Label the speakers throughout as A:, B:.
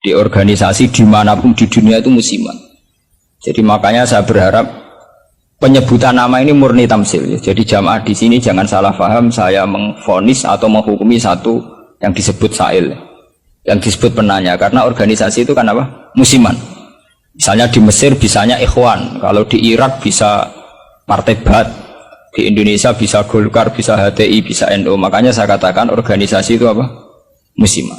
A: di organisasi dimanapun di dunia itu musiman. Jadi makanya saya berharap penyebutan nama ini murni tamsil. Ya. Jadi jamaah di sini jangan salah paham saya mengvonis atau menghukumi satu yang disebut sa'il, yang disebut penanya. Karena organisasi itu kan apa? Musiman. Misalnya di Mesir bisanya Ikhwan, kalau di Irak bisa Partai Ba'ath, di Indonesia bisa Golkar, bisa HTI, bisa NU. Makanya saya katakan organisasi itu apa? Musiman.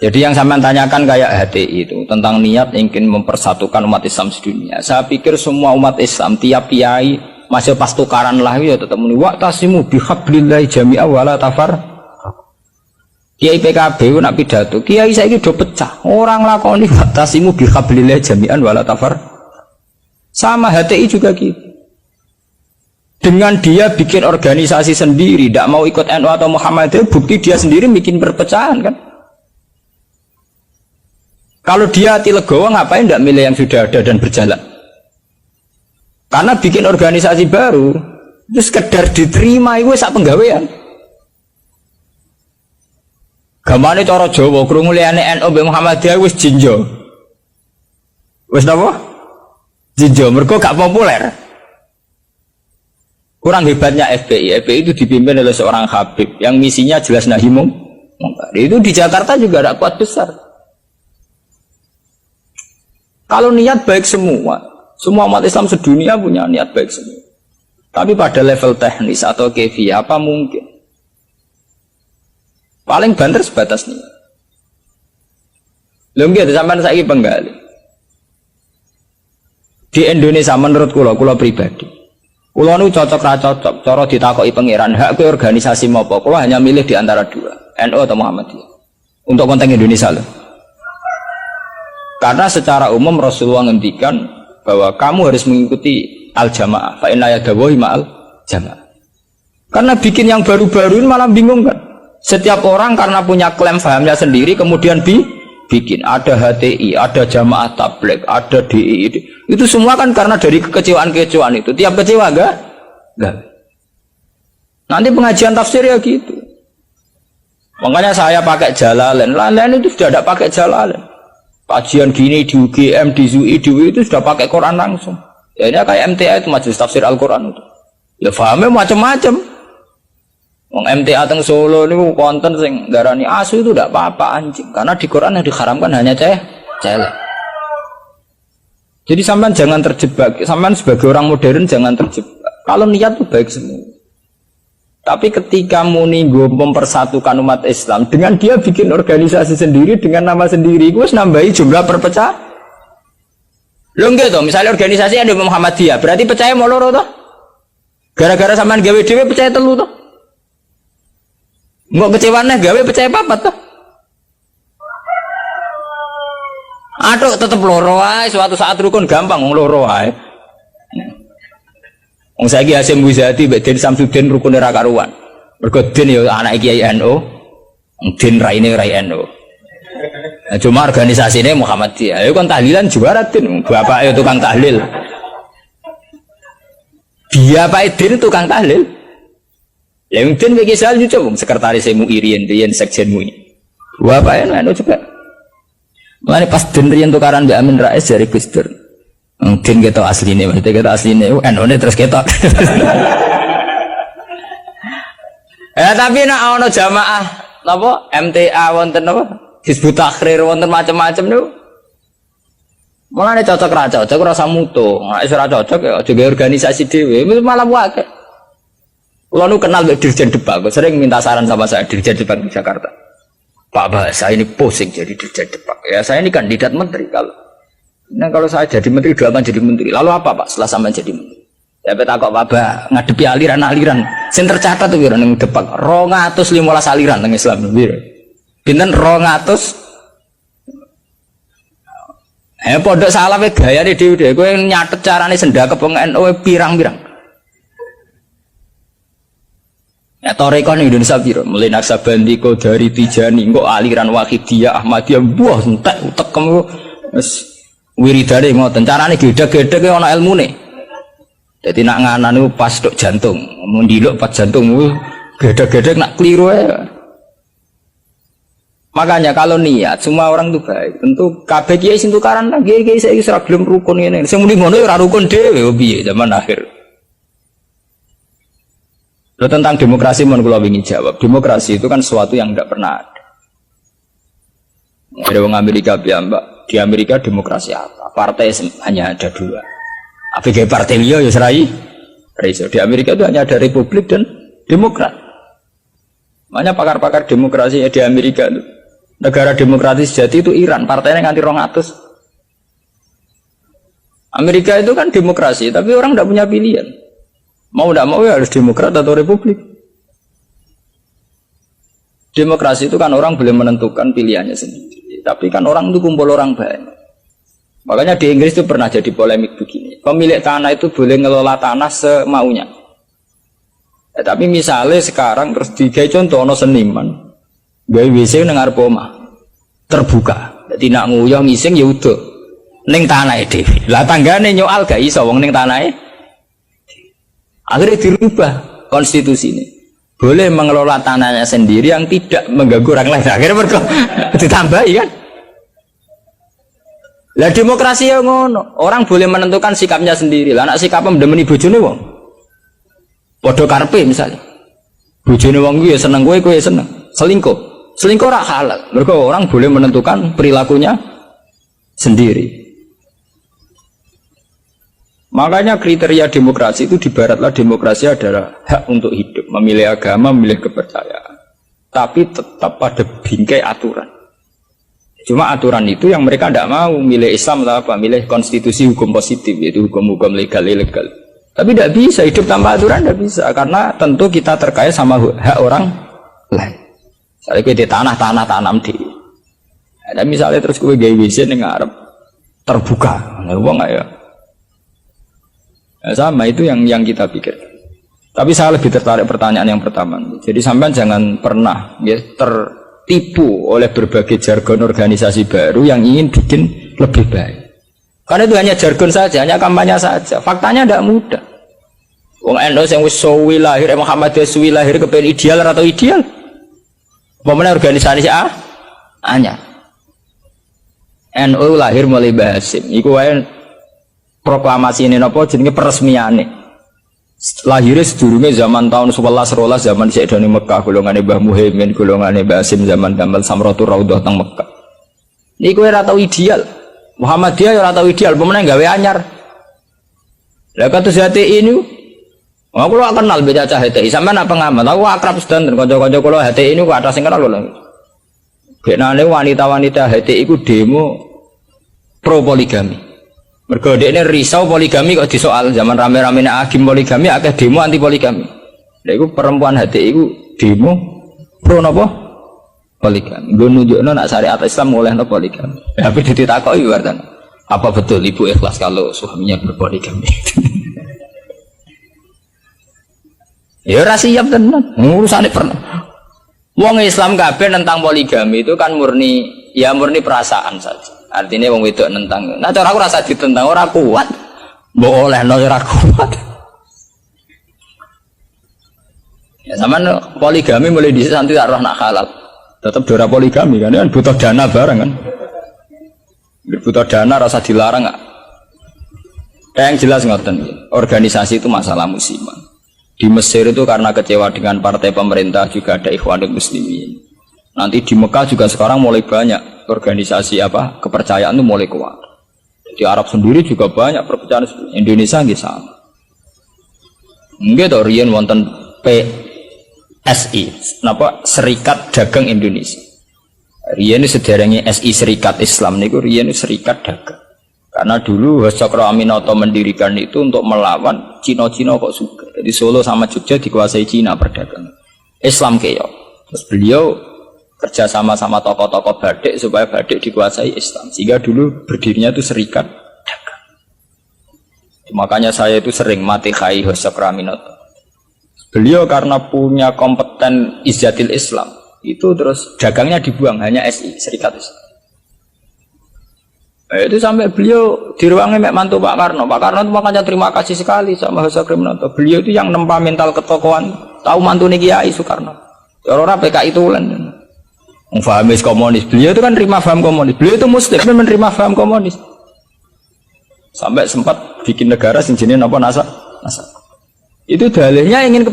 A: Jadi yang saya tanyakan kayak HTI itu tentang niat ingin mempersatukan umat Islam sedunia. Saya pikir semua umat Islam tiap kiai masih pas tukaran lah ya tetap muni wa tasimu bihablillahi jami'a wala tafar. Kiai PKB nak pidato, kiai saiki do pecah. Orang lakoni wa tasimu bihablillahi jami'an wala tafar. Sama HTI juga gitu. Dengan dia bikin organisasi sendiri, tidak mau ikut NU atau Muhammadiyah, bukti dia sendiri bikin perpecahan kan. Kalau dia hati legowo ngapain tidak milih yang sudah ada dan berjalan? Karena bikin organisasi baru itu sekedar diterima itu sak penggawean. Gamane cara Jawa krungu liyane NU mbek Muhammadiyah wis jinjo. Wis napa? Jinjo mergo gak populer. Kurang hebatnya FPI. FPI itu dipimpin oleh seorang Habib yang misinya jelas nahi mungkar. Itu di Jakarta juga ada kuat besar. Kalau niat baik semua umat Islam sedunia punya niat baik semua. Tapi pada level teknis atau kefiyah apa mungkin? Paling banter sebatas niat. Belum gitu sampai saya penggali. Di Indonesia menurut kula pribadi, kula nu cocok ra cocok, cara ditakoki pangeran hak ke organisasi apa? Kula hanya milih di antara dua, NU atau Muhammadiyah. Untuk konteks Indonesia loh. Karena secara umum Rasulullah ngendikan bahwa kamu harus mengikuti al-jamaah. Fa inna yadawahi ma'al jamaah. Karena bikin yang baru-baru ini malah bingung kan. Setiap orang karena punya klaim fahamnya sendiri kemudian bikin. Ada HTI, ada jamaah tabligh, ada DI. Itu semua kan karena dari kekecewaan-kekecewaan itu. Tiap kecewa enggak? Nanti pengajian tafsir ya gitu. Makanya saya pakai Jalalain. Lain-lain itu sudah ada pakai Jalalain. Kajian gini di UGM, di ZUI, di UI itu sudah pakai Quran langsung. Ya ini kayak MTA itu majelis tafsir Al-Quran itu. Ya fahamnya macam-macam. Wong MTA teng Solo ini konten sing darani asu itu tidak apa-apa anjing. Karena di Quran yang diharamkan hanya celek. Jadi sampean jangan terjebak. Sampean sebagai orang modern jangan terjebak. Kalau niat itu baik semua. Tapi ketika muni mempersatukan umat Islam dengan dia bikin organisasi sendiri dengan nama sendiri, gue nambahi jumlah perpecah. Lo enggak toh, misalnya organisasi ada Muhammadiyah, berarti percaya mau loro toh? Gara-gara sampean gawe dhewe percaya telu toh? Mbok kecewane gawe percaya papat toh? Aduh tetep loro wae, suatu saat rukun gampang wong loro wae. Wong saiki Hasyim Muzadi mbek Den Samsudin rukune ra karuan. Mergo Den ya anak Kiai NU, Den raine rai NU. Nah, cuma organisasine Muhammadiyah. Ayo kan tahlilan juara Den, bapake tukang tahlil. Dia Pak Den tukang tahlil. Lah yang Den iki sal yo coba sekretaris MUI riyen sekjen MUI. Bapake NU juga. Mulane pas Den riyen tukaran mbek Amin Rais dari Gus Dur. Mungkin kita aslinya, maksudnya kita aslinya, NU terus kita. Tapi nak ono jamaah, apa MTA wonten apa, Hizbut Tahrir wonten macam-macam tu. Malah cocok ra cocok, rasa mutu. Nek ora cocok ya juga organisasi dewe, malah wae. Kulo nu kenal Dirjen Depak, sering minta saran sama saya Dirjen Depak di Jakarta. Pak Bahasa ini pusing jadi Dirjen Depak. Ya saya ini kandidat menteri kalau. Nah kalau saya jadi menteri doakan jadi menteri. Lalu apa Pak setelah sampai jadi menteri? Ya peta kok Pak ngadepi aliran-aliran. Sing tercatat tuh yang Depak 215 aliran teng Islam piro. Pinten 200. Pondok salah wae gayane dhewe-dhewe. Kowe nyatet carane sendakep wong NU pirang-pirang. Ya toreko ning Indonesia piro? Mulai Naksabandi, Qadari, Tijani, kok aliran Wahidiyah, Ahmadiyah, buah entek utekem wis wiridane ngoten carane gedhe-gedhe ana ilmune. Dadi nak nganan niku pas tok jantung, mun ndiluk pas jantung gedhe-gedhe nak kliru ae. Makanya kalau niat semua orang itu baik. Tentu kabeh kiai sing tukaran lah kiai saiki ora gelem rukun ngene. Sing muni ngono ora rukun dhewe piye zaman akhir. Lo tentang demokrasi mohon kula ingin jawab. Demokrasi itu kan sesuatu yang tidak pernah ada. Ada orang Amerika Mbak. Di Amerika demokrasi apa? Partai hanya ada dua. ABG partai liya ya serai. Di Amerika itu hanya ada Republik dan Demokrat. Makanya pakar-pakar demokrasi di Amerika itu, negara demokratis sejati itu Iran, partainya nganti 200. Amerika itu kan demokrasi, tapi orang tidak punya pilihan. Mau tidak mau ya harus Demokrat atau Republik. Demokrasi itu kan orang boleh menentukan pilihannya sendiri, tapi kan orang itu kumpul orang banyak. Makanya di Inggris itu pernah jadi polemik begini. Pemilik tanah itu boleh ngelola tanah semaunya. Ya, tapi misalnya sekarang terus digawe contoh ono seniman gawe WC nang arep omah terbuka. Dadi nak nguyah ngising ya udah ning tanahe dhewe. Lah tanggane nyoal gak iso wong ning tanahe. Akhirnya dirubah konstitusi ini. Boleh mengelola tanahnya sendiri yang tidak mengganggu orang lain. Akhirnya mereka ditambahi kan. Lah demokrasi ya ngono. Orang boleh menentukan sikapnya sendiri. Lah anak sikapnya mendemeni bojone wong. Padha karepe misalnya. Bojone wong kuwi ya seneng kowe ya seneng. Selingkuh. Selingkuh ora halal. Mergo orang boleh menentukan perilakunya sendiri. Makanya kriteria demokrasi itu di baratlah demokrasi adalah hak untuk hidup, memilih agama, memilih kepercayaan. Tapi tetap pada bingkai aturan. Cuma aturan itu yang mereka tidak mau, milih Islam atau apa, milih konstitusi hukum positif, yaitu hukum-hukum legal, ilegal. Tapi tidak bisa, hidup tanpa aturan tidak bisa, karena tentu kita terkait sama hak orang lain. Misalnya kita di tanah tanam di. Ada misalnya terus gue gawe WC ning ngarep terbuka, wong ya. Nah, sama itu yang kita pikir. Tapi saya lebih tertarik pertanyaan yang pertama. Jadi sampean jangan pernah ya, tertipu oleh berbagai jargon organisasi baru yang ingin bikin lebih baik. Karena itu hanya jargon saja, hanya kampanye saja. Faktanya tidak mudah. Wong NU yang wis suwi lahir, Muhammadiyah suwi lahir kepen ideal atau ideal? Pemene organisasi anyar. NU lahir mulai Basim. Iku wae proklamasi ini napa jenenge peresmiane. Lahirnya sedurunge zaman tahun 11 rolas zaman Sayyidina Mekah, golongane Mbah Muhaimin, golongane Mbah Hasim zaman Gamal Samratul Raudhah teng Mekah. Niku ora tau ideal. Muhammadiyah ora tau ideal, pemene gawe anyar. Lah kados HTI ini aku lo kenal beda cah HTI, sampean apa ngamat? Aku akrab sedanten kanca-kanca kula HTI ini ku atas sing kenal kula. Genane wanita-wanita HTI ku demo pro poligami. Mergo dekne risau poligami kok disoal zaman rame-rame nek agim poligami akeh demo anti poligami. Lha iku perempuan HTI iku demo pro napa? Poligami. Nggo nunjukno nek syariat Islam olehno poligami. Tapi ditakoki wartan. Apa betul ibu ikhlas kalau suaminya berpoligami? Ya ora siap tenan. Urusane pernah. Wong Islam kabeh tentang poligami itu kan murni perasaan saja. Artinya wong wedok nentang. Nah cara aku rasa ditentang ora kuat. Mbok olehno ora kuat. Ya sampean poligami mulai dhisik santi tak roh nak halal. Tetep dora poligami kan butuh dana bareng kan. Butuh dana rasa dilarang enggak. Yang jelas ngoten. Organisasi itu masalah musiman. Di Mesir itu karena kecewa dengan partai pemerintah juga ada Ikhwanul Muslimin. Nanti di Mekah juga sekarang mulai banyak organisasi kepercayaan itu mulai kuat. Di Arab sendiri juga banyak perpecahan. Indonesia nggih sama. Nggih to riyen wonten PSI, Serikat Dagang Indonesia. Riyen sederenge SI Serikat Islam niku riyen Serikat Dagang. Karena dulu Hascakra Aminoto mendirikan itu untuk melawan Cina-Cina kok suka. Jadi Solo sama Jogja dikuasai Cina perdagangan. Islam keok. Terus beliau kerja sama tokoh-tokoh badik supaya badik dikuasai Islam. Sehingga dulu berdirinya itu Serikat Dagang. Makanya saya itu sering mati khai Hascakra Aminoto. Beliau karena punya kompeten izzatil Islam, itu terus dagangnya dibuang, hanya SI, Serikat Islam. Itu sampai beliau di ruangnya mek mantu Pak Karno. Pak Karno itu makanya terima kasih sekali sama Hascakra Aminoto. Beliau itu yang nempa mental ketokohan, tahu mantune Kiai Soekarno. Orang PKI itu lan. Fahamis komunis. Beliau itu kan terima paham komunis. Beliau itu muslim dan menerima paham komunis. Sampai sempat bikin negara sing jenenge napa NASA. Itu dalihnya ingin ke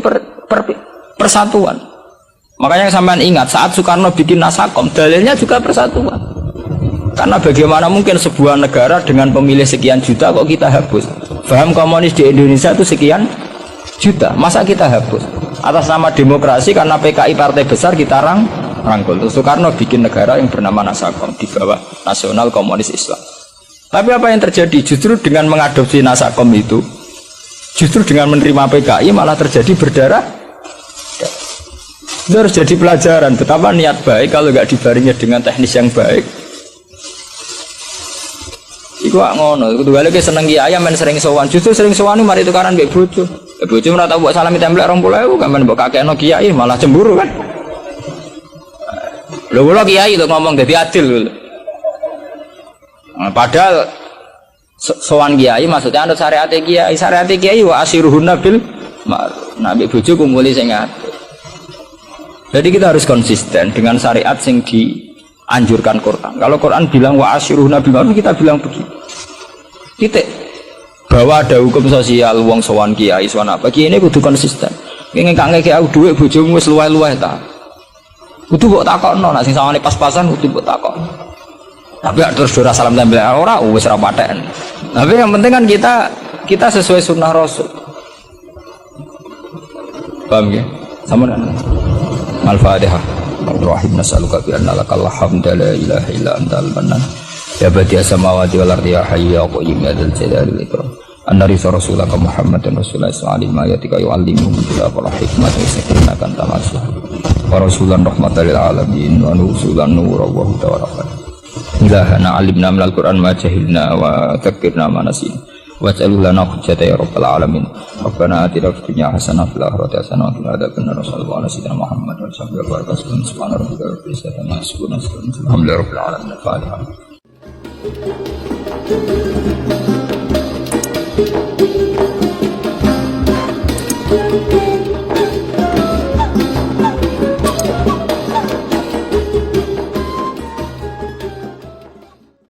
A: persatuan. Makanya sampean ingat saat Soekarno bikin Nasakom, dalilnya juga persatuan. Karena bagaimana mungkin sebuah negara dengan pemilih sekian juta kok kita hapus? Paham komunis di Indonesia itu sekian juta, masa kita hapus? Atas nama demokrasi karena PKI partai besar kita rangkul. Terus Soekarno bikin negara yang bernama Nasakom di bawah Nasional Komunis Islam. Tapi apa yang terjadi? Justru dengan mengadopsi Nasakom itu, justru dengan menerima PKI malah terjadi berdarah. Itu harus jadi pelajaran betapa niat baik kalau nggak dibaringnya dengan teknis yang baik. Iku ngono, kudu balik ke seneng kiai men sering sowan. Justru sering sowan mari tukaran mbek bojo. Bojo ora tau mbok salami templek 20.000 kan men mbok kakekno kiai malah cemburu kan. Lho kula kiai to ngomong dadi adil lho. Padahal sowan kiai maksudnya anut syariat kiai wa asiruhun bil ma'ruf. Nah mbek bojo kumpuli sing ngatur. Jadi kita harus konsisten dengan syariat sing dianjurkan Quran. Kalau Quran bilang wa asyiruhuna bil ma'ruf, kita bilang begitu. Titik. Bahwa ada hukum sosial wong sowan kiai sowan apa kiai ini kudu konsisten. Ngene kang ngeke aku dhuwit bojomu wis luweh-luweh ta. Kudu mbok takokno nek sing sawane pas-pasan kudu mbok takokno. Tapi terus ora salam tempel ora wis ora paten. Tapi yang penting kan kita sesuai sunnah Rasul. Paham ya? Sama dengan Al-Fatihah. Ar-Rahim nas'aluka bi anna lakal hamda la ilaha illa antal mannan. Ya badi'as samawati wal ardi ya hayyu ya qayyum ya dzal jalali wal ikram. Anna rasulaka Muhammadan rasulullah sallallahu alaihi wasallam yu'allimuhum bil hikmah wa sakinah kan tamassuh. Wa rasulan rahmatan lil alamin wa nusulan nur wa huda wa rahmah. Ilahana alimna minal Qur'an ma jahilna wa dzakirna ma nasina. Waj'alhu lana hujjata ya rabbal alamin. Rabbana atina fid dunya hasanah wa fil akhirati hasanah wa qina adzabannar. Sallallahu alaihi wasallam Muhammad wa sahbihi wa sallam. Subhana rabbika rabbil izzati amma yasifun. Alhamdulillahi rabbil alamin. Al-Fatihah.